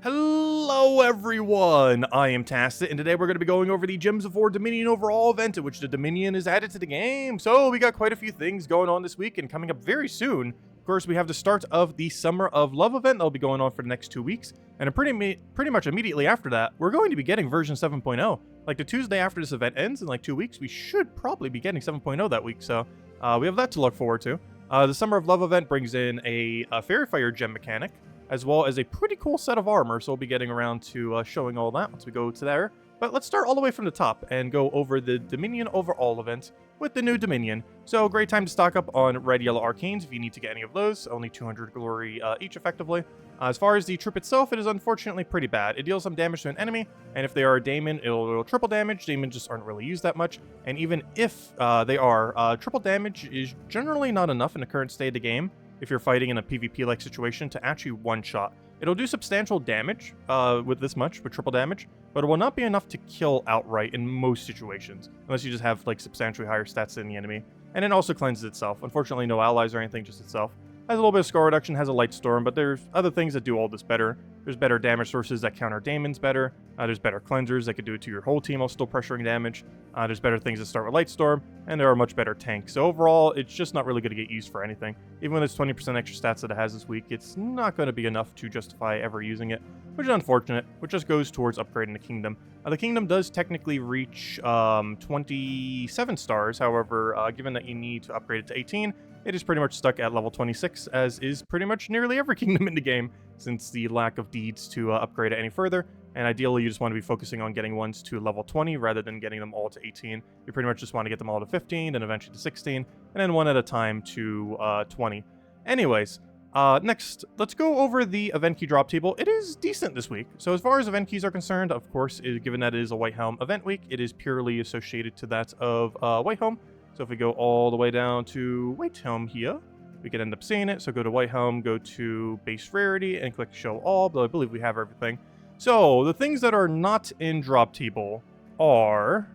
Hello everyone, I am Tacit, and today we're going to be going over the Gems of War Dominion Overall event in which the Dominion is added to the game. So we got quite a few things going on this week, and coming up very soon, of course, we have the start of the Summer of Love event that'll be going on for the next 2 weeks, and pretty much immediately after that, we're going to be getting version 7.0. Like the Tuesday after this event ends in like 2 weeks, we should probably be getting 7.0 that week, so we have that to look forward to. The Summer of Love event brings in a Fairy Fire gem mechanic, as well as a pretty cool set of armor, so we'll be getting around to showing all that once we go to there. But let's start all the way from the top and go over the Dominion Overall event with the new Dominion. So great time to stock up on red, yellow arcanes if you need to get any of those, only 200 glory each effectively. As far as the troop itself, it is unfortunately pretty bad. It deals some damage to an enemy, and if they are a daemon, it'll triple damage. Daemons just aren't really used that much, and even if they are, triple damage is generally not enough in the current state of the game if you're fighting in a PvP-like situation to actually one-shot. It'll do substantial damage with this much, with triple damage, but it will not be enough to kill outright in most situations, unless you just have like substantially higher stats than the enemy. And it also cleanses itself. Unfortunately, no allies or anything, just itself. Has a little bit of score reduction, has a light storm, but there's other things that do all this better. There's better damage sources that counter daemons better. There's better cleansers that could do it to your whole team while still pressuring damage. There's better things that start with light storm, and there are much better tanks. So overall, it's just not really going to get used for anything. Even with its 20% extra stats that it has this week, it's not going to be enough to justify ever using it, which is unfortunate, which just goes towards upgrading the kingdom. The kingdom does technically reach 27 stars, however, given that you need to upgrade it to 18, it is pretty much stuck at level 26, as is pretty much nearly every kingdom in the game, since the lack of deeds to upgrade it any further. And ideally, you just want to be focusing on getting ones to level 20 rather than getting them all to 18. You pretty much just want to get them all to 15, then eventually to 16, and then one at a time to 20. Anyways, next, let's go over the event key drop table. It is decent this week. So as far as event keys are concerned, of course, given that it is a Whitehelm event week, it is purely associated to that of Whitehelm. So if we go all the way down to Whitehelm here, we could end up seeing it. So go to Whitehelm, go to base rarity, and click show all, but I believe we have everything. So the things that are not in drop table are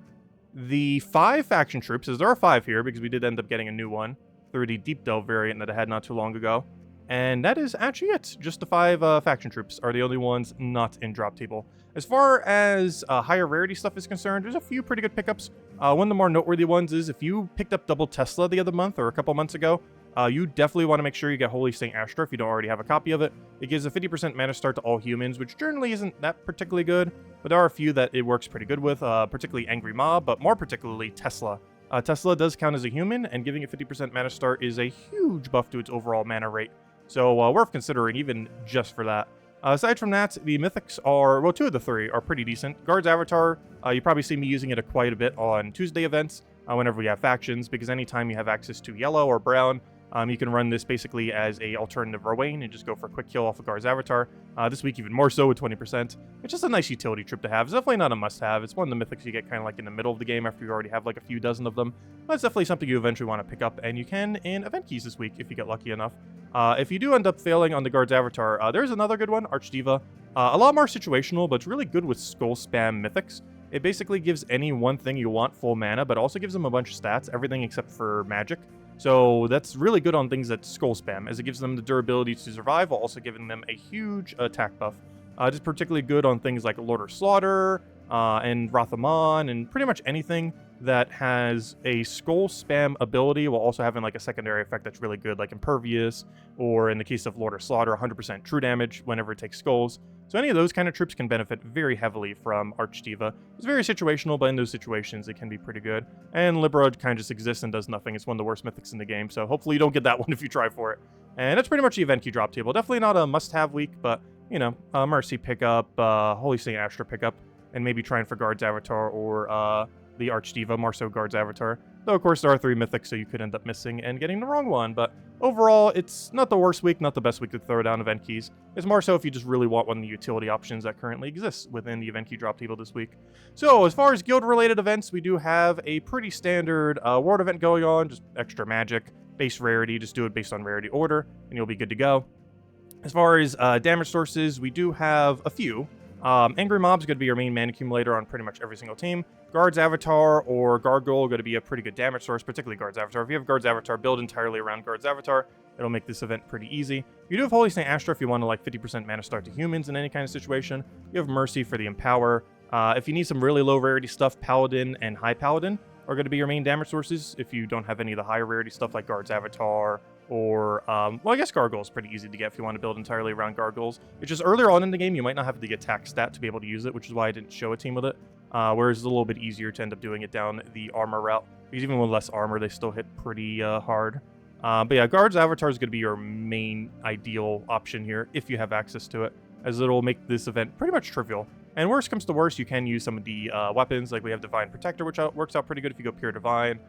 the 5 faction troops, as there are 5 here because we did end up getting a new one through the deep delve variant that I had not too long ago. And that is actually it. Just the 5 faction troops are the only ones not in drop table. As far as higher rarity stuff is concerned, there's a few pretty good pickups. One of the more noteworthy ones is if you picked up double Tesla the other month or a couple months ago, you definitely want to make sure you get Holy Saint Astra if you don't already have a copy of it. It gives a 50% mana start to all humans, which generally isn't that particularly good, but there are a few that it works pretty good with, particularly Angry Mob, but more particularly Tesla. Tesla does count as a human, and giving it 50% mana start is a huge buff to its overall mana rate. So worth considering even just for that. Aside from that, the Mythics are, well, 2 of the 3 are pretty decent. Guard's Avatar, you probably see me using it quite a bit on Tuesday events whenever we have factions, because anytime you have access to yellow or brown, you can run this basically as a alternative Rowain and just go for a quick kill off of Guard's Avatar. This week even more so with 20%. It's just a nice utility trip to have. It's definitely not a must-have. It's one of the Mythics you get kind of like in the middle of the game after you already have like a few dozen of them. But it's definitely something you eventually want to pick up, and you can in event keys this week if you get lucky enough. If you do end up failing on the Guard's Avatar, there's another good one, Archdiva. A lot more situational, but it's really good with skull spam Mythics. It basically gives any one thing you want full mana, but also gives them a bunch of stats, everything except for magic. So that's really good on things that skull spam, as it gives them the durability to survive while also giving them a huge attack buff. It's particularly good on things like Lord or Slaughter, and Rathaman, and pretty much anything that has a skull spam ability while also having like a secondary effect that's really good, like Impervious, or in the case of Lord or Slaughter, 100% true damage whenever it takes skulls. So any of those kind of troops can benefit very heavily from Archdiva. It's very situational, but in those situations, it can be pretty good. And Libra kind of just exists and does nothing. It's one of the worst mythics in the game, so hopefully you don't get that one if you try for it. And that's pretty much the event key drop table. Definitely not a must-have week, but, you know, Mercy pickup, Holy Saint Astra pickup, and maybe trying for Guard's Avatar or the Archdiva, more so Guard's Avatar. Though, of course, there are 3 mythics, so you could end up missing and getting the wrong one. But overall, it's not the worst week, not the best week to throw down event keys. It's more so if you just really want one of the utility options that currently exists within the event key drop table this week. So, as far as guild-related events, we do have a pretty standard ward event going on, just extra magic, base rarity, just do it based on rarity order, and you'll be good to go. As far as damage sources, we do have a few. Angry Mob's going to be your main mana accumulator on pretty much every single team. Guard's Avatar or Gargoyle going to be a pretty good damage source, particularly Guard's Avatar. If you have Guard's Avatar, build entirely around Guard's Avatar. It'll make this event pretty easy. You do have Holy Saint Astra if you want to like 50% mana start to humans in any kind of situation. You have Mercy for the Empower. If you need some really low rarity stuff, Paladin and High Paladin are going to be your main damage sources. If you don't have any of the higher rarity stuff like Guard's Avatar or, well, I guess Gargoyle is pretty easy to get if you want to build entirely around Gargoyles. It's just earlier on in the game, you might not have the attack stat to be able to use it, which is why I didn't show a team with it. Whereas it's a little bit easier to end up doing it down the armor route. Because even with less armor, they still hit pretty hard. But yeah, Guard's Avatar is going to be your main ideal option here if you have access to it, as it'll make this event pretty much trivial. And worst comes to worst, you can use some of the weapons, like we have Divine Protector, which works out pretty good if you go Pure Divine.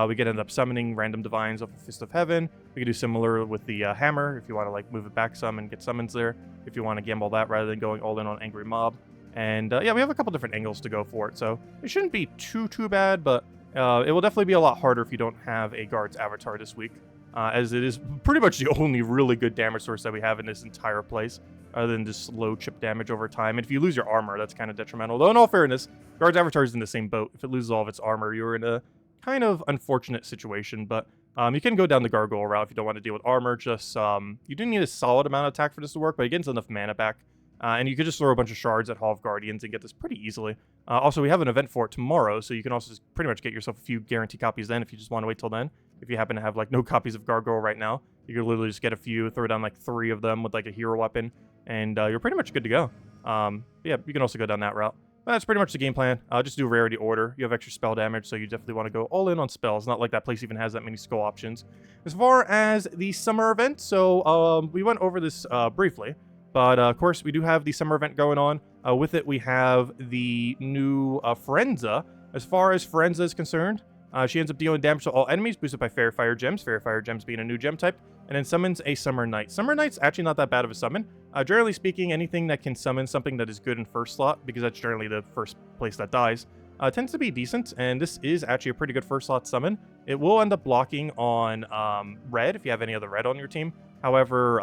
We can end up summoning random Divines off of Fist of Heaven. We can do similar with the Hammer, if you want to like move it back some and get summons there, if you want to gamble that rather than going all in on Angry Mob. And yeah, we have a couple different angles to go for it, so it shouldn't be too bad, but it will definitely be a lot harder if you don't have a Guard's Avatar this week, as it is pretty much the only really good damage source that we have in this entire place, other than just slow chip damage over time. And if you lose your armor, that's kind of detrimental. Though in all fairness, Guard's Avatar is in the same boat. If it loses all of its armor, you're in a kind of unfortunate situation, but you can go down the Gargoyle route if you don't want to deal with armor. Just you do need a solid amount of attack for this to work, but it gets enough mana back. And you could just throw a bunch of shards at Hall of Guardians and get this pretty easily. Also, we have an event for it tomorrow, so you can also just pretty much get yourself a few guaranteed copies then if you just want to wait till then. If you happen to have like no copies of Gargoyle right now, you can literally just get a few, throw down like 3 of them with like a hero weapon, and you're pretty much good to go. Yeah, you can also go down that route. But that's pretty much the game plan. Just do rarity order. You have extra spell damage, so you definitely want to go all in on spells. Not like that place even has that many skull options. As far as the summer event, so we went over this briefly. But, of course, we do have the summer event going on. With it, we have the new Forenza. As far as Forenza is concerned, she ends up dealing damage to all enemies, boosted by Fairy Fire Gems. Fairy Fire Gems being a new gem type. And then summons a Summer Knight. Summer Knight's actually not that bad of a summon. Generally speaking, anything that can summon something that is good in first slot, because that's generally the first place that dies, tends to be decent. And this is actually a pretty good first slot summon. It will end up blocking on red if you have any other red on your team. However,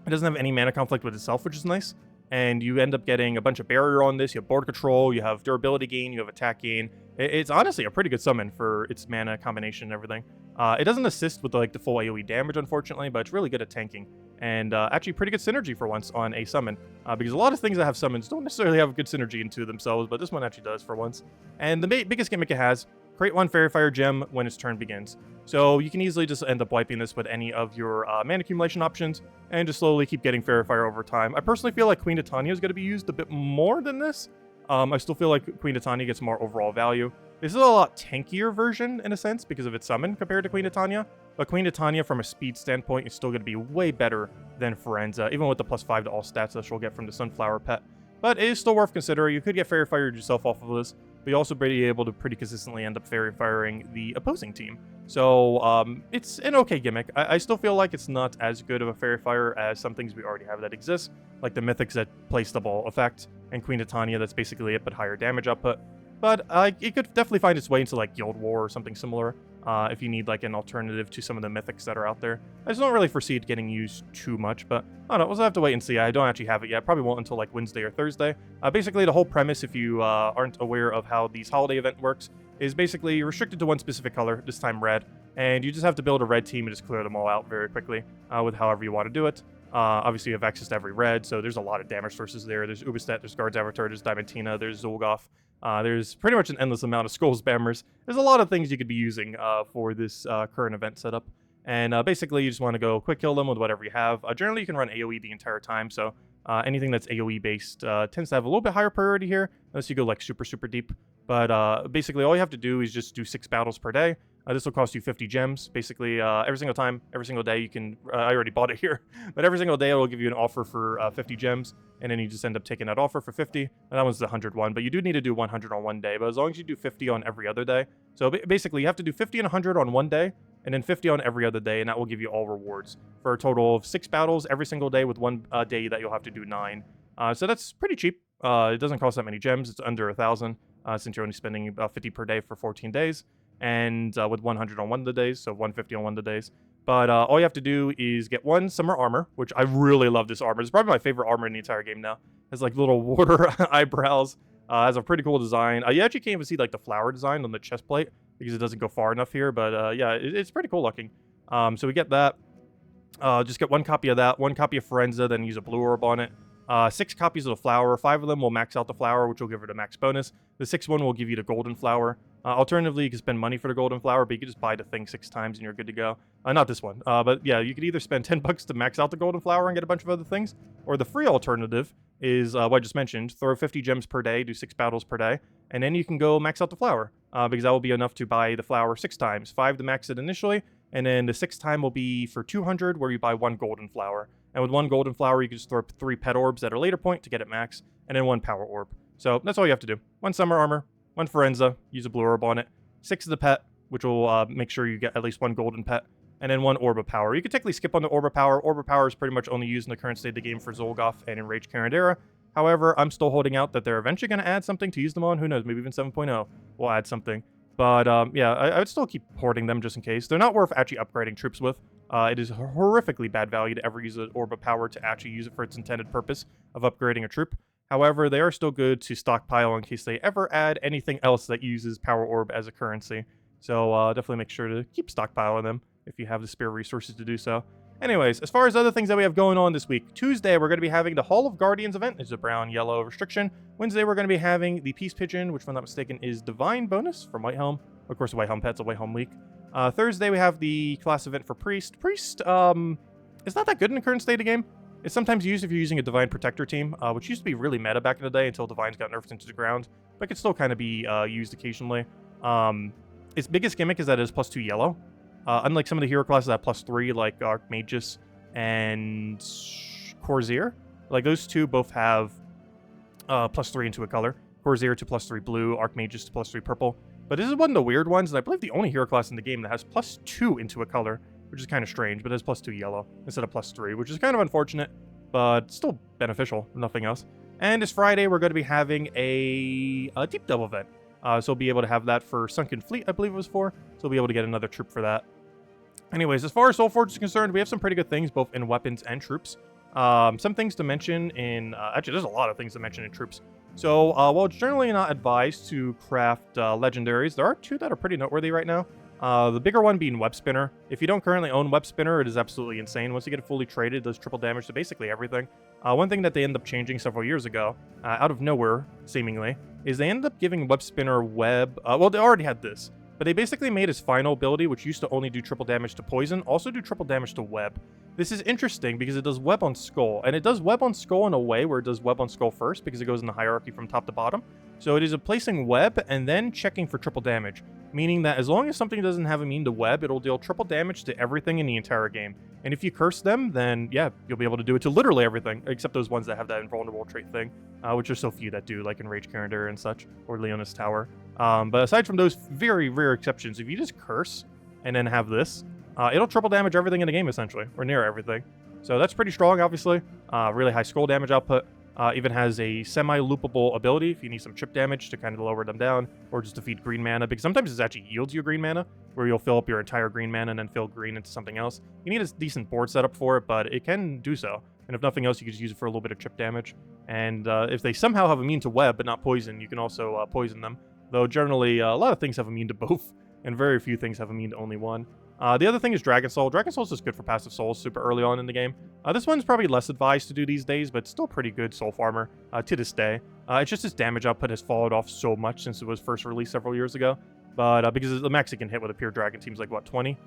it doesn't have any mana conflict with itself, which is nice. And you end up getting a bunch of barrier on this. You have board control, you have durability gain, you have attack gain. It's honestly a pretty good summon for its mana combination and everything. It doesn't assist with like the full AoE damage, unfortunately, but it's really good at tanking. And actually pretty good synergy for once on a summon. Because a lot of things that have summons don't necessarily have good synergy into themselves, but this one actually does for once. And the biggest gimmick it has, create 1 Fairy Fire Gem when its turn begins. So you can easily just end up wiping this with any of your mana accumulation options and just slowly keep getting Fairy Fire over time. I personally feel like Queen Titania is going to be used a bit more than this. I still feel like Queen Titania gets more overall value. This is a lot tankier version in a sense because of its summon compared to Queen Titania. But Queen Titania from a speed standpoint is still going to be way better than Forenza, even with the +5 to all stats that she'll get from the Sunflower Pet. But it is still worth considering. You could get Fairy Fired yourself off of this, but you also be able to pretty consistently end up Fairy Firing the opposing team. So it's an okay gimmick. I still feel like it's not as good of a Fairy Fire as some things we already have that exist, like the Mythics that place double effect, and Queen Titania that's basically it but higher damage output. But it could definitely find its way into like Guild War or something similar. If you need like an alternative to some of the mythics that are out there. I just don't really foresee it getting used too much, but I don't know, we'll have to wait and see. I don't actually have it yet. Probably won't until like Wednesday or Thursday. Basically, the whole premise, if you aren't aware of how these holiday event works, is basically you're restricted to one specific color, this time red, and you just have to build a red team and just clear them all out very quickly with however you want to do it. Obviously, you have access to every red, so there's a lot of damage sources there. There's Ubistet, there's Guard's Avatar, there's Diamantina, there's Zolgoth. There's pretty much an endless amount of Skull Spammers. There's a lot of things you could be using for this current event setup. And basically, you just want to go quick kill them with whatever you have. Generally, you can run AoE the entire time, so anything that's AoE based tends to have a little bit higher priority here, unless you go like super deep. But basically, all you have to do is just do 6 battles per day. This will cost you 50 gems. Basically, every single time, every single day, you can... I already bought it here. But every single day, it will give you an offer for 50 gems. And then you just end up taking that offer for 50. And that one's the 100 one. But you do need to do 100 on one day. But as long as you do 50 on every other day... So basically, you have to do 50 and 100 on one day. And then 50 on every other day. And that will give you all rewards. For a total of 6 battles every single day with one day that you'll have to do 9. So that's pretty cheap. It doesn't cost that many gems. It's under 1,000. Since you're only spending about 50 per day for 14 days. And with 100 on one of the days, so 150 on one of the days. But all you have to do is get 1 summer armor, which I really love this armor. It's probably my favorite armor in the entire game now. It has like little water eyebrows. Has a pretty cool design. You actually can't even see like the flower design on the chest plate because it doesn't go far enough here. But yeah, it's pretty cool looking. So we get that. Just get 1 copy of that, 1 copy of Forenza, then use a blue orb on it. 6 copies of the flower. 5 of them will max out the flower, which will give it a max bonus. The 6th one will give you the golden flower. Alternatively, you can spend money for the golden flower, but you can just buy the thing 6 times and you're good to go. Not this one, but yeah, you could either spend 10 bucks to max out the golden flower and get a bunch of other things, or the free alternative is what I just mentioned. Throw 50 gems per day, do 6 battles per day, and then you can go max out the flower, because that will be enough to buy the flower 6 times. 5 to max it initially, and then the 6th time will be for 200, where you buy 1 golden flower. And with 1 golden flower, you can just throw 3 pet orbs at a later point to get it max, and then 1 power orb. So that's all you have to do. 1 summer armor, 1 Forenza, use a blue orb on it, 6 of the pet, which will make sure you get at least 1 golden pet, and then 1 orb of power. You could technically skip on the orb of power. Orb of power is pretty much only used in the current state of the game for Zolgoth and Enraged Carandera. However, I'm still holding out that they're eventually going to add something to use them on. Who knows, maybe even 7.0 will add something. But yeah, I would still keep hoarding them just in case. They're not worth actually upgrading troops with. It is horrifically bad value to ever use an Orb of Power to actually use it for its intended purpose of upgrading a troop. However, they are still good to stockpile in case they ever add anything else that uses Power Orb as a currency. So definitely make sure to keep stockpiling them if you have the spare resources to do so. Anyways, as far as other things that we have going on this week, Tuesday we're going to be having the Hall of Guardians event. It's a brown-yellow restriction. Wednesday we're going to be having the Peace Pigeon, which if I'm not mistaken is Divine bonus from Whitehelm. Of course, Whitehelm Pet's a Whitehelm week. Thursday we have the class event for Priest. Priest is not that good in the current state of the game. It's sometimes used if you're using a Divine Protector team, which used to be really meta back in the day until Divines got nerfed into the ground, but it could still kind of be used occasionally. Its biggest gimmick is that it is +2 yellow. Unlike some of the hero classes that have +3, like Archmagus and Corsair, like those two both have +3 into a color. Corsair to +3 blue, Archmagus to +3 purple. But this is one of the weird ones, and I believe the only hero class in the game that has +2 into a color, which is kind of strange, but it has +2 yellow instead of +3, which is kind of unfortunate, but still beneficial, if nothing else. And this Friday, we're going to be having a deep delve event. So we'll be able to have that for Sunken Fleet, I believe it was for. So we'll be able to get another troop for that. Anyways, as far as Soulforge is concerned, we have some pretty good things, both in weapons and troops. Some things to mention in... actually, there's a lot of things to mention in troops. So, while it's generally not advised to craft legendaries, there are 2 that are pretty noteworthy right now. The bigger one being Web Spinner. If you don't currently own Web Spinner, it is absolutely insane. Once you get it fully traded, it does triple damage to basically everything. One thing that they ended up changing several years ago, out of nowhere, seemingly, is they ended up giving Web Spinner web... well, they already had this, but they basically made his final ability, which used to only do triple damage to poison, also do triple damage to web. This is interesting because it does web on skull, and it does web on skull in a way where it does web on skull first because it goes in the hierarchy from top to bottom. So it is placing web and then checking for triple damage, meaning that as long as something doesn't have immune to web, it'll deal triple damage to everything in the entire game. And if you curse them, then yeah, you'll be able to do it to literally everything, except those ones that have that invulnerable trait thing, which are so few that do, like Enraged Carandera and such, or Leona's Tower. But aside from those very rare exceptions, if you just curse and then have this, it'll triple damage everything in the game, essentially, or near everything. So that's pretty strong, obviously. Really high skull damage output. Even has a semi-loopable ability if you need some chip damage to kind of lower them down, or just to feed green mana, because sometimes it actually yields you green mana, where you'll fill up your entire green mana and then fill green into something else. You need a decent board setup for it, but it can do so. And if nothing else, you can just use it for a little bit of chip damage. And if they somehow have immune to web, but not poison, you can also poison them. Though generally, a lot of things have immune to both, and very few things have immune to only one. The other thing is Dragon Soul. Dragon Soul is just good for passive souls super early on in the game. This one's probably less advised to do these days, but still pretty good soul farmer to this day. It's just its damage output has fallen off so much since it was first released several years ago. But because the max it can hit with a pure dragon seems like, what, 20?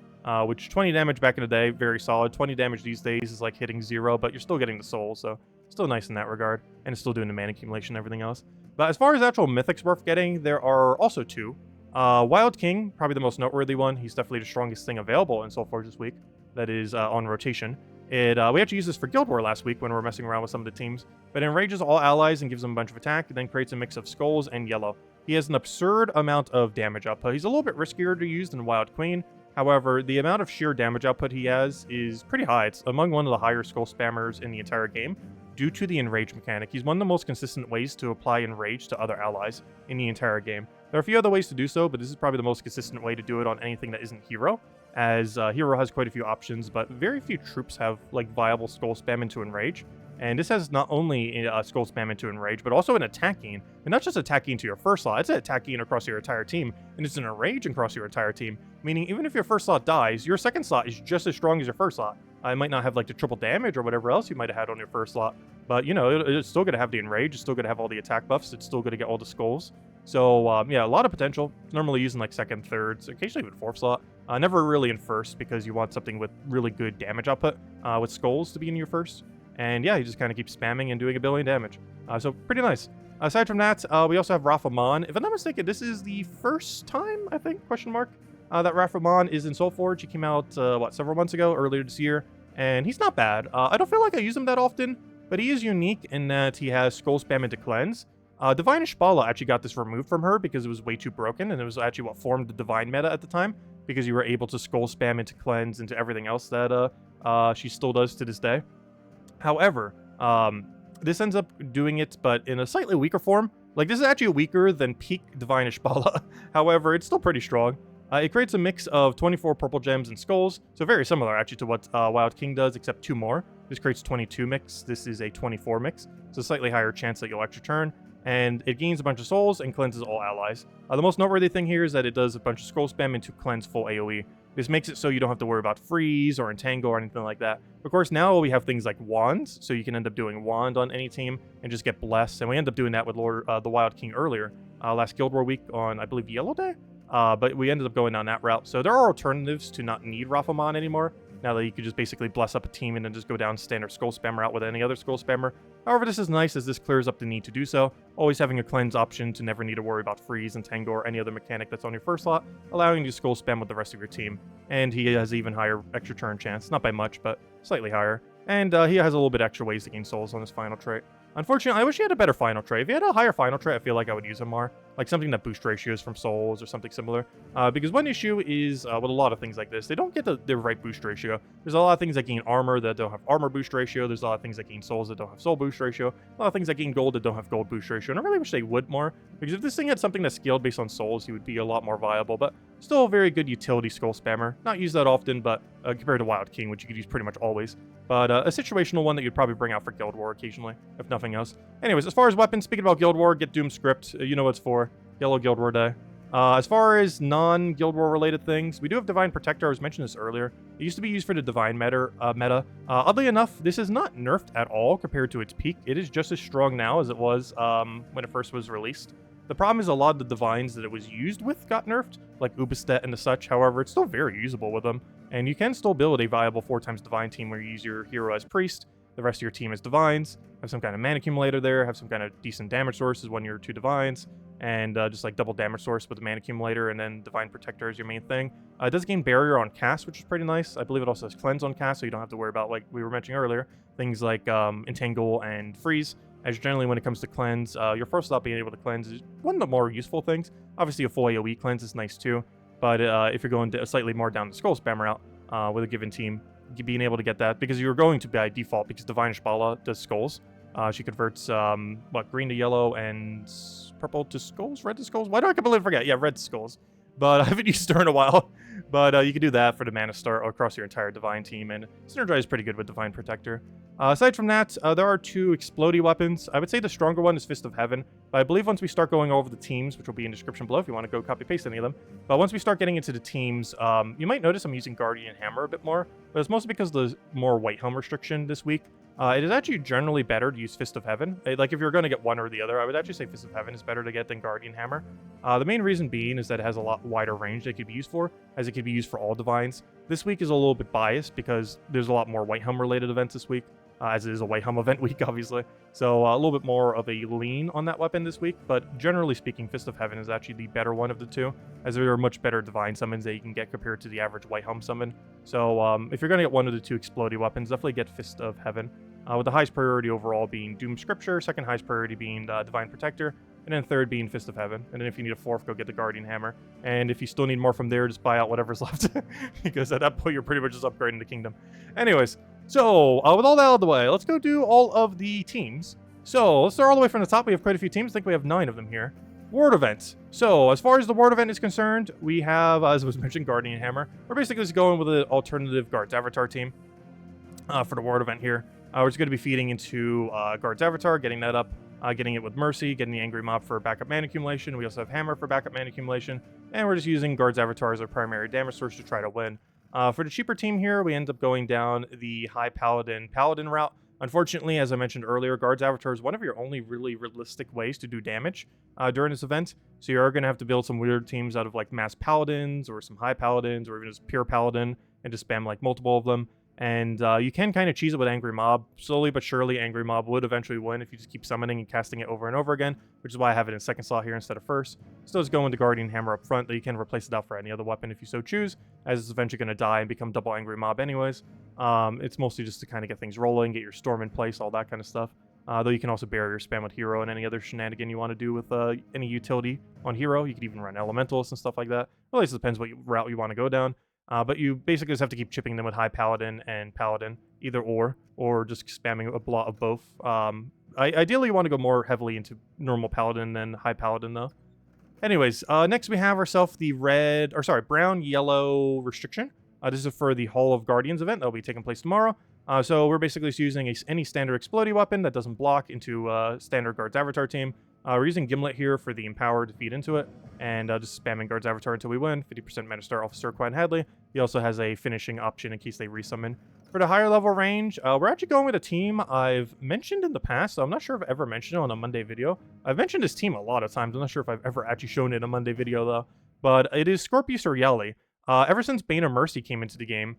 Which 20 damage back in the day, very solid. 20 damage these days is like hitting 0, but you're still getting the soul, so still nice in that regard. And it's still doing the mana accumulation and everything else. But as far as actual mythics worth getting, there are also 2. Wild King, probably the most noteworthy one. He's definitely the strongest thing available in Soulforge this week. That is on rotation. We actually used this for Guild War last week when we were messing around with some of the teams. But it enrages all allies and gives them a bunch of attack, and then creates a mix of skulls and yellow. He has an absurd amount of damage output. He's a little bit riskier to use than Wild Queen. However, the amount of sheer damage output he has is pretty high. It's among one of the higher skull spammers in the entire game, due to the Enrage mechanic. He's one of the most consistent ways to apply Enrage to other allies in the entire game. There are a few other ways to do so, but this is probably the most consistent way to do it on anything that isn't Hero, as Hero has quite a few options, but very few troops have like viable skull spam into Enrage. And this has not only skull spam into enrage, but also an attacking. And not just attacking to your first slot, it's attacking across your entire team. And it's an enrage across your entire team. Meaning, even if your first slot dies, your second slot is just as strong as your first slot. It might not have like the triple damage or whatever else you might have had on your first slot. But, you know, it's still going to have the enrage. It's still going to have all the attack buffs. It's still going to get all the skulls. So, yeah, a lot of potential. Normally using like second, third, occasionally even fourth slot. Never really in first because you want something with really good damage output with skulls to be in your first. And yeah, you just kind of keep spamming and doing a billion damage. So pretty nice. Aside from that, we also have Rafamon. If I'm not mistaken, this is the first time, I think, question mark, that Rafamon is in Soulforge. He came out, several months ago, earlier this year. And he's not bad. I don't feel like I use him that often, but he is unique in that he has skull spam into cleanse. Divine Ishbala actually got this removed from her because it was way too broken, and it was actually what formed the Divine meta at the time, because you were able to skull spam into cleanse into everything else that she still does to this day. However, this ends up doing it, but in a slightly weaker form. Like, this is actually weaker than peak Divine Ishbala. However, it's still pretty strong. It creates a mix of 24 purple gems and skulls, so very similar actually to what Wild King does, except 2 more. This creates 22 mix. This is a 24 mix, so slightly higher chance that you'll extra turn. And it gains a bunch of souls and cleanses all allies. The most noteworthy thing here is that it does a bunch of skull spam into cleanse full AoE. This makes it so you don't have to worry about freeze or entangle or anything like that. Of course, now we have things like wands, so you can end up doing wand on any team and just get blessed. And we end up doing that with the Wild King earlier, last Guild War week on, I believe, Yellow Day. But we ended up going down that route. So there are alternatives to not need Rafamon anymore, now that you could just basically bless up a team and then just go down standard skull spam route with any other skull spammer. However, this is nice as this clears up the need to do so, always having a cleanse option to never need to worry about freeze, entangle, or any other mechanic that's on your first slot, allowing you to skull spam with the rest of your team. And he has even higher extra turn chance, not by much, but slightly higher. And he has a little bit extra ways to gain souls on his final trait. Unfortunately, I wish he had a better final trait. If he had a higher final trait, I feel like I would use him more. Like something that boosts ratios from souls or something similar. Because one issue is, with a lot of things like this, they don't get the right boost ratio. There's a lot of things that gain armor that don't have armor boost ratio. There's a lot of things that gain souls that don't have soul boost ratio. A lot of things that gain gold that don't have gold boost ratio. And I really wish they would more. Because if this thing had something that's scaled based on souls, he would be a lot more viable. But still a very good utility skull spammer. Not used that often, but compared to Wild King, which you could use pretty much always. But a situational one that you'd probably bring out for Guild War occasionally, if nothing else. Anyways, as far as weapons, speaking about Guild War, get Doom Script. You know what it's for. Yellow Guild War Day. As far as non-Guild War related things, we do have Divine Protector. I was mentioning this earlier. It used to be used for the Divine meta. Oddly enough, this is not nerfed at all compared to its peak. It is just as strong now as it was when it first was released. The problem is a lot of the Divines that it was used with got nerfed, like Ubistet and the such. However, it's still very usable with them. And you can still build a viable 4x Divine team where you use your hero as Priest, the rest of your team as Divines, have some kind of mana accumulator there, have some kind of decent damage source as one of your 2 Divines, and just like double damage source with the mana accumulator, and then Divine Protector is your main thing. It does gain barrier on cast, which is pretty nice. I believe it also has cleanse on cast, so you don't have to worry about, like we were mentioning earlier, things like entangle and freeze. As generally when it comes to cleanse, your first slot being able to cleanse is one of the more useful things. Obviously a full AoE cleanse is nice too, but if you're going to slightly more down the skull spam route with a given team, being able to get that, because you're going to by default, because Divine Ishbala does skulls. She converts, green to yellow and purple to skulls? Red to skulls? Why do I completely forget? Yeah, red to skulls. But I haven't used her in a while. But you can do that for the mana start across your entire Divine team, and synergize pretty good with Divine Protector. Aside from that, there are 2 explodey weapons. I would say the stronger one is Fist of Heaven, but I believe once we start going over the teams, which will be in the description below if you want to go copy-paste any of them, but once we start getting into the teams, you might notice I'm using Guardian Hammer a bit more, but it's mostly because of the more Whitehelm restriction this week. It is actually generally better to use Fist of Heaven. Like, if you're going to get one or the other, I would actually say Fist of Heaven is better to get than Guardian Hammer. The main reason being is that it has a lot wider range that it could be used for, as it could be used for all Divines. This week is a little bit biased because there's a lot more Whitehelm related events this week, as it is a Whitehelm event week, obviously. So a little bit more of a lean on that weapon this week, but generally speaking, Fist of Heaven is actually the better one of the 2, as there are much better Divine summons that you can get compared to the average Whitehelm summon. So if you're going to get one of the 2 explodey weapons, definitely get Fist of Heaven. With the highest priority overall being Doom Scripture, second highest priority being Divine Protector, and then third being Fist of Heaven. And then if you need a 4th, go get the Guardian Hammer. And if you still need more from there, just buy out whatever's left, because at that point you're pretty much just upgrading the kingdom. Anyways, so with all that out of the way, let's go do all of the teams. So let's start all the way from the top. We have quite a few teams. I think we have 9 of them here. Ward event. So as far as the Ward event is concerned, we have, as was mentioned, Guardian Hammer. We're basically just going with an alternative Guards Avatar team for the Ward event here. We're just going to be feeding into Guard's Avatar, getting that up, getting it with Mercy, getting the Angry Mob for backup mana accumulation. We also have Hammer for backup mana accumulation, and we're just using Guard's Avatar as our primary damage source to try to win. For the cheaper team here, we end up going down the high Paladin route. Unfortunately, as I mentioned earlier, Guard's Avatar is one of your only really realistic ways to do damage during this event. So you are going to have to build some weird teams out of like mass Paladins or some high Paladins or even just pure Paladin and just spam like multiple of them. And you can kind of cheese it with Angry Mob. Slowly but surely, Angry Mob would eventually win if you just keep summoning and casting it over and over again, which is why I have it in second slot here instead of first. Still just go into Guardian Hammer up front, that you can replace it out for any other weapon if you so choose, as it's eventually going to die and become double Angry Mob anyways. It's mostly just to kind of get things rolling, get your Storm in place, all that kind of stuff. Though you can also barrier spam with Hero and any other shenanigan you want to do with any utility on Hero. You could even run Elementalists and stuff like that. Well, at least it depends what route you want to go down. But you basically just have to keep chipping them with High Paladin and Paladin, either or just spamming a lot of both. Ideally, you want to go more heavily into normal Paladin than High Paladin, though. Anyways, next we have ourselves the brown-yellow restriction. This is for the Hall of Guardians event that will be taking place tomorrow. So we're basically just using any standard explodey weapon that doesn't block into standard Guard's Avatar team. We're using Gimlet here for the Empower to feed into it, and just spamming Guard's Avatar until we win. 50% Metastar Officer Quine Hadley. He also has a finishing option in case they resummon. For the higher level range, we're actually going with a team I've mentioned in the past, so I'm not sure if I've ever mentioned it on a Monday video. I've mentioned this team a lot of times. I'm not sure if I've ever actually shown it in a Monday video, though. But it is Scorpius Urieli. Ever since Bane of Mercy came into the game,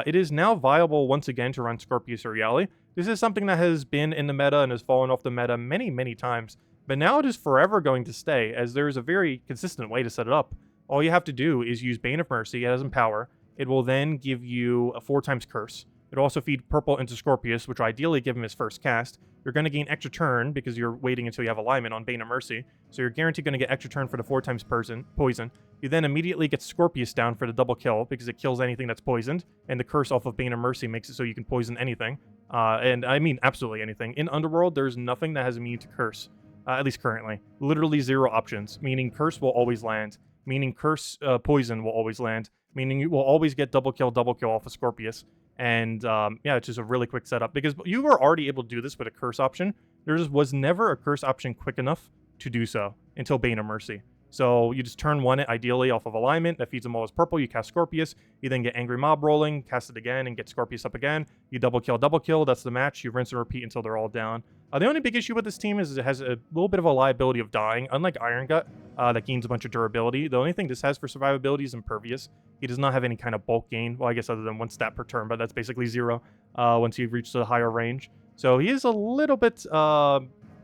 it is now viable once again to run Scorpius Urieli. This is something that has been in the meta and has fallen off the meta many, many times. But now it is forever going to stay, as there is a very consistent way to set it up. All you have to do is use Bane of Mercy as Empower. It will then give you a 4x Curse. It'll also feed purple into Scorpius, which will ideally give him his first cast. You're going to gain extra turn because you're waiting until you have alignment on Bane of Mercy. So you're guaranteed going to get extra turn for the 4x poison. You then immediately get Scorpius down for the double kill because it kills anything that's poisoned. And the curse off of Bane of Mercy makes it so you can poison anything. And I mean absolutely anything. In Underworld, there's nothing that has immune to curse. At least currently. Literally 0 options, meaning curse will always land, meaning curse poison will always land, meaning you will always get double kill off of Scorpius. And yeah, it's just a really quick setup, because you were already able to do this with a curse option. There just was never a curse option quick enough to do so until Bane of Mercy. So you just turn one it ideally off of alignment, that feeds them all as purple, you cast Scorpius, you then get Angry Mob rolling, cast it again, and get Scorpius up again, you double kill, that's the match, you rinse and repeat until they're all down. The only big issue with this team is it has a little bit of a liability of dying, unlike Iron Gut, that gains a bunch of durability. The only thing this has for survivability is Impervious. He does not have any kind of bulk gain, well I guess other than 1 stat per turn, but that's basically 0 once you reach the higher range. So he is a little bit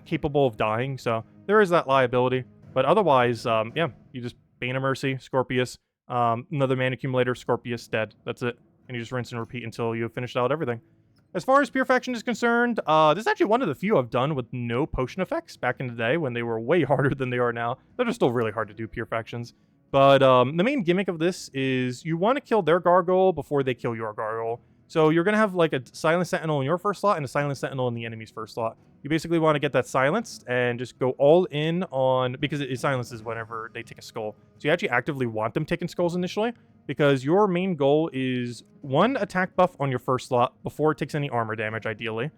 capable of dying, so there is that liability. But otherwise, yeah, you just Bane of Mercy, Scorpius, another mana accumulator, Scorpius, dead. That's it. And you just rinse and repeat until you've finished out everything. As far as Pure Faction is concerned, this is actually one of the few I've done with no potion effects back in the day when they were way harder than they are now. They're still really hard to do, Pure Factions. But the main gimmick of this is you want to kill their Gargoyle before they kill your Gargoyle. So you're going to have like a Silent Sentinel in your first slot and a Silent Sentinel in the enemy's first slot. You basically want to get that silenced and just go all in on, because it silences whenever they take a skull. So you actually actively want them taking skulls initially, because your main goal is 1 attack buff on your first slot before it takes any armor damage, ideally.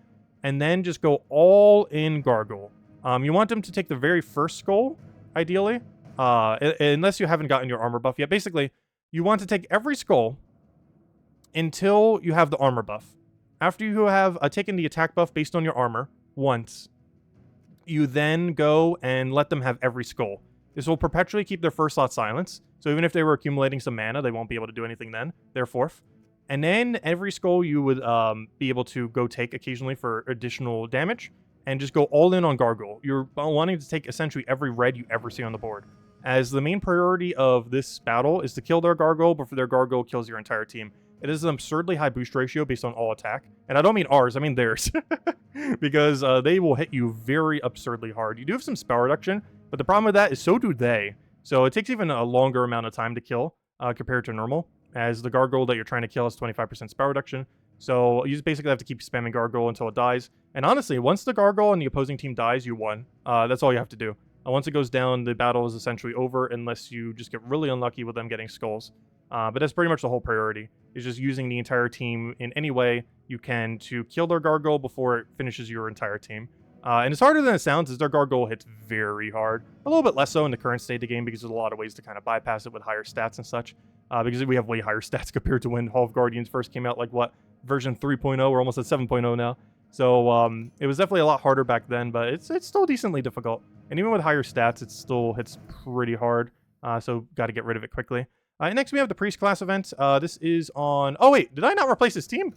And then just go all in Gargoyle. You want them to take the very first skull, ideally, unless you haven't gotten your armor buff yet. Basically, you want to take every skull until you have the armor buff. After you have taken the attack buff based on your armor once, you then go and let them have every skull. This will perpetually keep their first slot silenced, so even if they were accumulating some mana, they won't be able to do anything then, therefore. And then every skull you would be able to go take occasionally for additional damage, and just go all in on Gargoyle. You're wanting to take essentially every red you ever see on the board, as the main priority of this battle is to kill their Gargoyle before their Gargoyle kills your entire team. It is an absurdly high boost ratio based on all attack. And I don't mean ours, I mean theirs. Because they will hit you very absurdly hard. You do have some spell reduction, but the problem with that is so do they. So it takes even a longer amount of time to kill compared to normal, as the Gargoyle that you're trying to kill has 25% spell reduction. So you just basically have to keep spamming Gargoyle until it dies. And honestly, once the Gargoyle and the opposing team dies, you won. That's all you have to do. Once it goes down, the battle is essentially over unless you just get really unlucky with them getting skulls. But that's pretty much the whole priority, is just using the entire team in any way you can to kill their gargoyle before it finishes your entire team. And it's harder than it sounds, as their gargoyle hits very hard. A little bit less so in the current state of the game, because there's a lot of ways to kind of bypass it with higher stats and such. Because we have way higher stats compared to when Hall of Guardians first came out, like what, version 3.0, we're almost at 7.0 now. So it was definitely a lot harder back then, but it's still decently difficult. And even with higher stats, it still hits pretty hard. So got to get rid of it quickly. Next we have the Priest class event. This is on... Oh wait, did I not replace this team?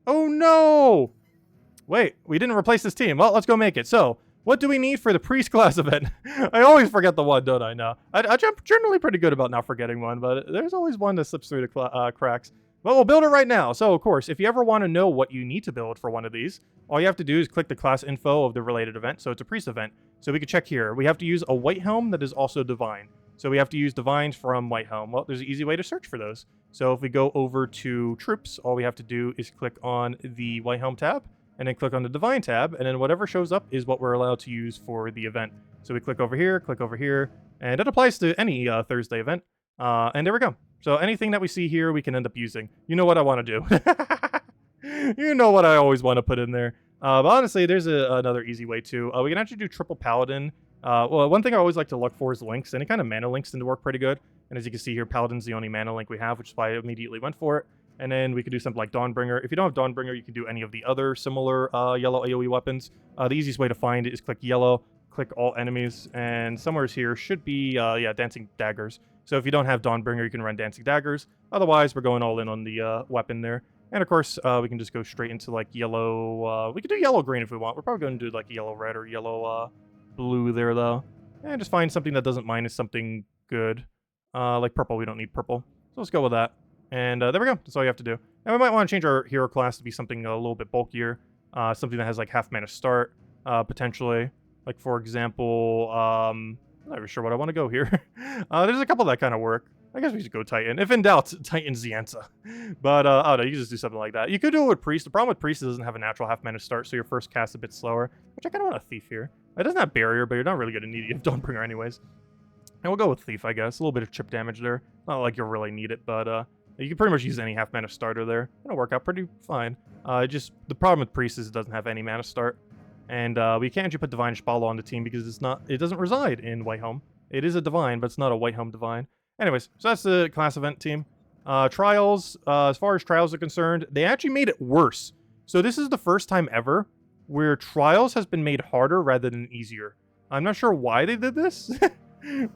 Oh no! Wait, we didn't replace this team. Well, let's go make it. So, what do we need for the Priest class event? I always forget the one, don't I? No. I'm generally pretty good about not forgetting one, but there's always one that slips through the cracks. Well, we'll build it right now. So, of course, if you ever want to know what you need to build for one of these, all you have to do is click the class info of the related event. So, it's a Priest event. So, we can check here. We have to use a Whitehelm that is also Divine. So, we have to use Divines from Whitehelm. Well, there's an easy way to search for those. So, if we go over to Troops, all we have to do is click on the Whitehelm tab, and then click on the Divine tab, and then whatever shows up is what we're allowed to use for the event. So we click over here, and it applies to any Thursday event. And there we go. So anything that we see here, we can end up using. You know what I want to do. You know what I always want to put in there. But honestly, there's another easy way too. We can actually do triple Paladin. Well, one thing I always like to look for is links. Any kind of mana links tend to work pretty good. And as you can see here, Paladin's the only mana link we have, which is why I immediately went for it. And then we could do something like Dawnbringer. If you don't have Dawnbringer, you can do any of the other similar yellow AoE weapons. The easiest way to find it is click yellow, click all enemies, and somewhere here should be, Dancing Daggers. So if you don't have Dawnbringer, you can run Dancing Daggers. Otherwise, we're going all in on the weapon there. And of course, we can just go straight into like yellow. We could do yellow-green if we want. We're probably going to do like yellow-red or yellow-blue there, though. And just find something that doesn't minus something good. Like purple, we don't need purple. So let's go with that. And there we go. That's all you have to do. And we might want to change our hero class to be something a little bit bulkier. Something that has like half mana start, potentially. Like, for example, I'm not even sure what I want to go here. There's a couple that kind of work. I guess we should go Titan. If in doubt, Titan Zienza. But, I don't know, you can just do something like that. You could do it with Priest. The problem with Priest is it doesn't have a natural half mana start, so your first cast's a bit slower. Which I kind of want a Thief here. It doesn't have Barrier, but you're not really going to need it. You have Dawnbringer anyways. And we'll go with Thief, I guess. A little bit of chip damage there. Not like you'll really need it, but, you can pretty much use any half mana starter there. It'll work out pretty fine. Just the problem with Priest is it doesn't have any mana start. And we can't actually put Divine Shpala on the team because it doesn't reside in Whitehelm. It is a Divine, but it's not a Whitehelm Divine. Anyways, so that's the class event team. Trials, as far as Trials are concerned, they actually made it worse. So this is the first time ever where Trials has been made harder rather than easier. I'm not sure why they did this,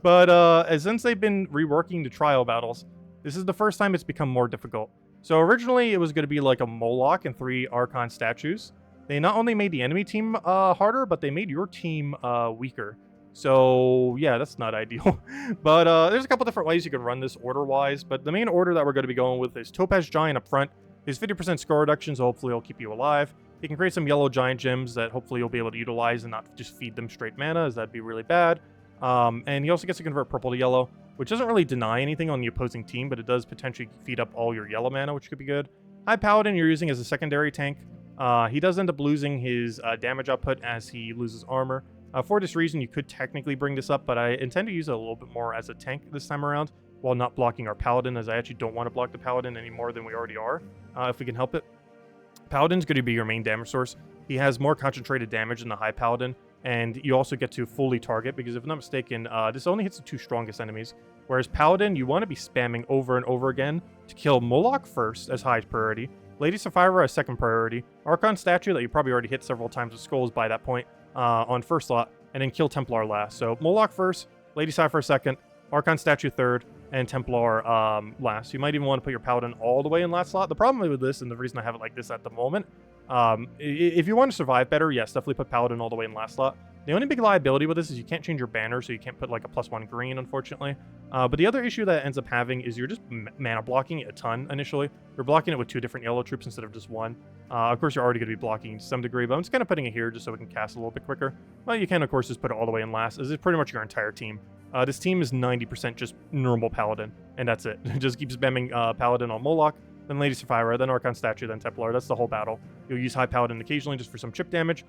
but since they've been reworking the trial battles, this is the first time it's become more difficult. So originally it was going to be like a Moloch and 3 Archon statues. They not only made the enemy team harder, but they made your team weaker. So yeah, that's not ideal. But there's a couple different ways you can run this order-wise, but the main order that we're going to be going with is Topaz Giant up front. His 50% score reduction, so hopefully it'll keep you alive. You can create some yellow giant gems that hopefully you'll be able to utilize and not just feed them straight mana, as that'd be really bad. And he also gets to convert purple to yellow, which doesn't really deny anything on the opposing team, but it does potentially feed up all your yellow mana, which could be good. High Paladin you're using as a secondary tank. He does end up losing his damage output as he loses armor. For this reason, you could technically bring this up, but I intend to use it a little bit more as a tank this time around, while not blocking our Paladin, as I actually don't want to block the Paladin any more than we already are, if we can help it. Paladin's going to be your main damage source. He has more concentrated damage than the High Paladin, and you also get to fully target, because if I'm not mistaken, this only hits the 2 strongest enemies. Whereas Paladin, you want to be spamming over and over again to kill Moloch first as highest priority, Lady Sapphira as second priority, Archon statue that you probably already hit several times with skulls by that point on first slot, and then kill Templar last. So Moloch first, Lady Sapphira second, Archon statue third, and Templar last. You might even want to put your Paladin all the way in last slot. The problem with this, and the reason I have it like this at the moment, if you want to survive better, yes, definitely put Paladin all the way in last slot. The only big liability with this is you can't change your banner, so you can't put like a +1 green, unfortunately. But the other issue that it ends up having is you're just mana blocking it a ton initially. You're blocking it with 2 different yellow troops instead of just 1. Of course, you're already going to be blocking to some degree, but I'm just kind of putting it here just so we can cast a little bit quicker. Well, you can, of course, just put it all the way in last, as it's pretty much your entire team. This team is 90% just normal Paladin, and that's it. It just keeps spamming Paladin on Moloch, then Lady Sapphira, then Archon Statue, then Templar. That's the whole battle. You'll use High Paladin occasionally just for some chip damage.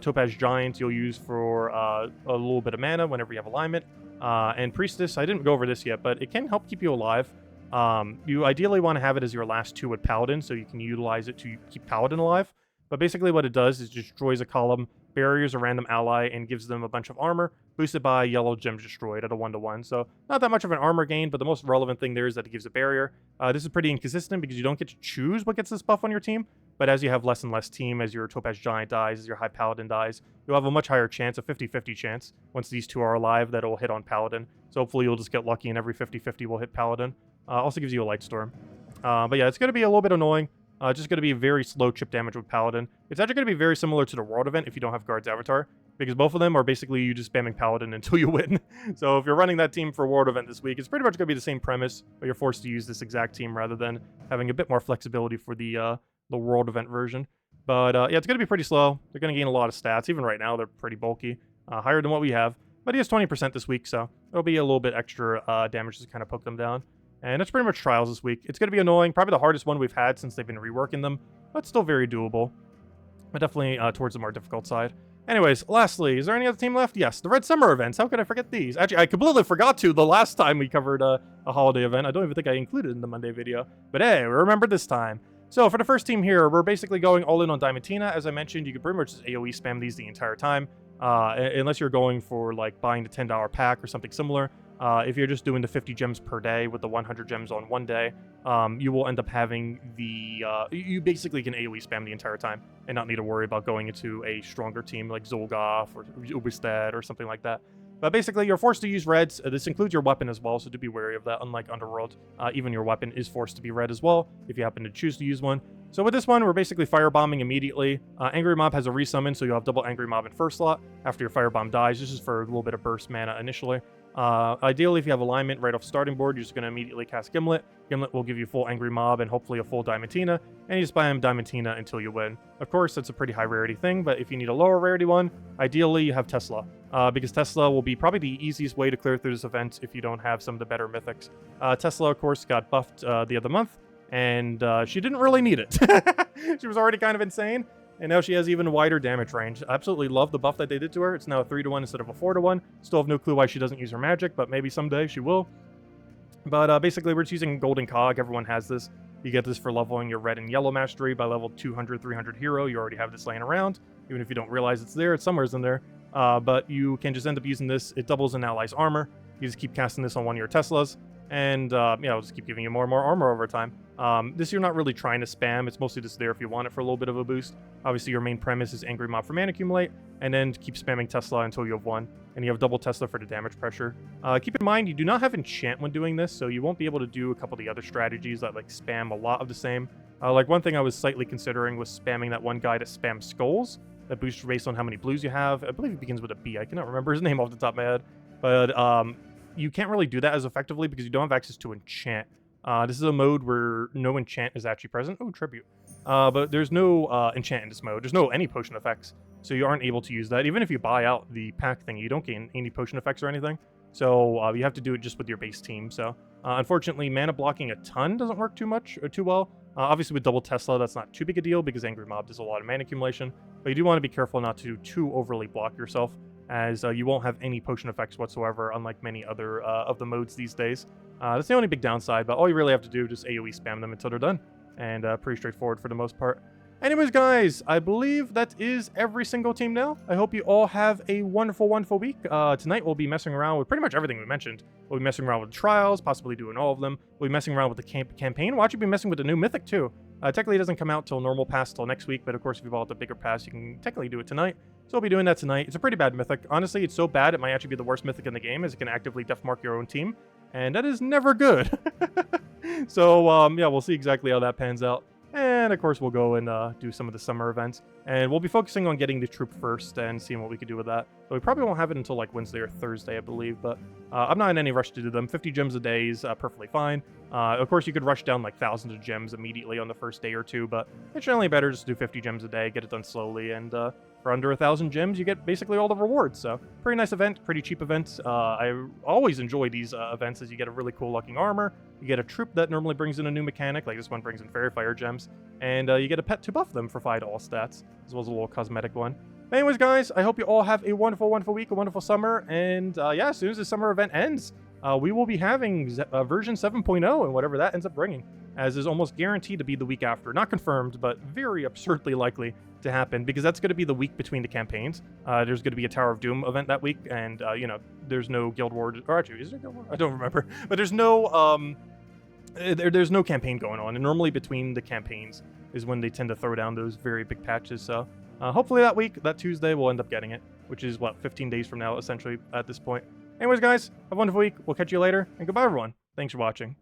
Topaz Giant you'll use for a little bit of mana whenever you have alignment. And Priestess, I didn't go over this yet, but it can help keep you alive. You ideally want to have it as your last 2 with Paladin, so you can utilize it to keep Paladin alive. But basically what it does is destroys a column, barriers a random ally, and gives them a bunch of armor, boosted by yellow gems destroyed at a 1-to-1. So not that much of an armor gain, but the most relevant thing there is that it gives a barrier. This is pretty inconsistent because you don't get to choose what gets this buff on your team, but as you have less and less team, as your Topaz Giant dies, as your High Paladin dies, you'll have a much higher chance, a 50-50 chance, once these 2 are alive, that it will hit on Paladin. So hopefully you'll just get lucky and every 50-50 will hit Paladin. Also gives you a Light Storm. But yeah, it's going to be a little bit annoying. Just going to be very slow chip damage with Paladin. It's actually going to be very similar to the World event if you don't have Guard's Avatar, because both of them are basically you just spamming Paladin until you win. So if you're running that team for World event this week, it's pretty much going to be the same premise, but you're forced to use this exact team rather than having a bit more flexibility for the World event version. But yeah, it's going to be pretty slow. They're going to gain a lot of stats. Even right now, they're pretty bulky, higher than what we have. But he has 20% this week, so it'll be a little bit extra damage to kind of poke them down. And that's pretty much Trials this week. It's going to be annoying. Probably the hardest one we've had since they've been reworking them, but still very doable. But definitely towards the more difficult side. Anyways, lastly, is there any other team left? Yes, the Red Summer events. How could I forget these? Actually, I completely forgot to the last time we covered a holiday event. I don't even think I included it in the Monday video. But hey, we remembered this time. So for the first team here, we're basically going all in on Diamantina. As I mentioned, you can pretty much just AoE spam these the entire time. Unless you're going for like buying the $10 pack or something similar. If you're just doing the 50 gems per day with the 100 gems on one day, you will end up having the... you basically can AoE spam the entire time and not need to worry about going into a stronger team like Zolgoth or Ubestead or something like that. But basically, you're forced to use reds. This includes your weapon as well, so do be wary of that. Unlike Underworld, even your weapon is forced to be red as well, if you happen to choose to use one. So with this one, we're basically firebombing immediately. Angry Mob has a resummon, so you'll have double Angry Mob in first slot after your firebomb dies. This is for a little bit of burst mana initially. Ideally, if you have alignment right off starting board, you're just going to immediately cast Gimlet. Gimlet will give you full Angry Mob and hopefully a full Diamantina, and you just spam Diamantina until you win. Of course, that's a pretty high rarity thing, but if you need a lower rarity one, ideally you have Tesla, because Tesla will be probably the easiest way to clear through this event if you don't have some of the better mythics. Tesla, of course, got buffed the other month, and she didn't really need it. She was already kind of insane. And now she has even wider damage range. I absolutely love the buff that they did to her. It's now a 3-to-1 instead of a 4-to-1. Still have no clue why she doesn't use her magic, but maybe someday she will. But basically, we're just using Golden Cog. Everyone has this. You get this for leveling your red and yellow mastery by level 200, 300 hero. You already have this laying around. Even if you don't realize it's there, it's somewhere in there. But you can just end up using this. It doubles an ally's armor. You just keep casting this on one of your Teslas. And, it'll just keep giving you more and more armor over time. This you're not really trying to spam. It's mostly just there if you want it for a little bit of a boost. Obviously, your main premise is Angry Mob for mana accumulate, and then keep spamming Tesla until you have one, and you have double Tesla for the damage pressure. Keep in mind, you do not have enchant when doing this, so you won't be able to do a couple of the other strategies that like spam a lot of the same. Like one thing I was slightly considering was spamming that one guy to spam skulls that boosts based on how many blues you have. I believe it begins with a B. I cannot remember his name off the top of my head, but you can't really do that as effectively because you don't have access to enchant. This is a mode where no enchant is actually present. Oh, tribute. But there's no enchant in this mode. There's no any potion effects, so you aren't able to use that. Even if you buy out the pack thing, you don't gain any potion effects or anything. So you have to do it just with your base team. So unfortunately, mana blocking a ton doesn't work too much or too well. Obviously, with double Tesla, that's not too big a deal because Angry Mob does a lot of mana accumulation. But you do want to be careful not to too overly block yourself, as you won't have any potion effects whatsoever, unlike many other of the modes these days. That's the only big downside, but all you really have to do is just AoE spam them until they're done. And pretty straightforward for the most part. Anyways, guys, I believe that is every single team now. I hope you all have a wonderful, wonderful week. Tonight we'll be messing around with pretty much everything we mentioned. We'll be messing around with trials, possibly doing all of them. We'll be messing around with the campaign. We'll actually be messing with the new Mythic, too. Technically, it doesn't come out till normal pass till next week, but of course, if you bought the bigger pass, you can technically do it tonight. So we'll be doing that tonight. It's a pretty bad Mythic. Honestly, it's so bad, it might actually be the worst Mythic in the game, as it can actively deathmark your own team. And that is never good. So, yeah, we'll see exactly how that pans out. And, of course, we'll go and do some of the summer events. And we'll be focusing on getting the troop first and seeing what we could do with that. But we probably won't have it until, like, Wednesday or Thursday, I believe. But I'm not in any rush to do them. 50 gems a day is perfectly fine. Of course, you could rush down, like, thousands of gems immediately on the first day or two. But it's generally better just to do 50 gems a day, get it done slowly. And for under 1,000 gems, you get basically all the rewards. So, pretty nice event, pretty cheap event. I always enjoy these events as you get a really cool looking armor. You get a troop that normally brings in a new mechanic, like this one brings in Fairy Fire gems. And you get a pet to buff them for 5 to all stats, as well as a little cosmetic one. Anyways, guys, I hope you all have a wonderful, wonderful week, a wonderful summer. And yeah, as soon as the summer event ends, we will be having version 7.0 and whatever that ends up bringing, as is almost guaranteed to be the week after. Not confirmed, but very absurdly likely to happen, because that's going to be the week between the campaigns. There's going to be a Tower of Doom event that week, and, you know, there's no Guild Wars, or actually, is there Guild Wars? I don't remember, but there's no, there's no campaign going on, and normally between the campaigns is when they tend to throw down those very big patches, so hopefully that week, that Tuesday, we'll end up getting it, which is, what, 15 days from now, essentially, at this point. Anyways, guys, have a wonderful week. We'll catch you later, and goodbye, everyone. Thanks for watching.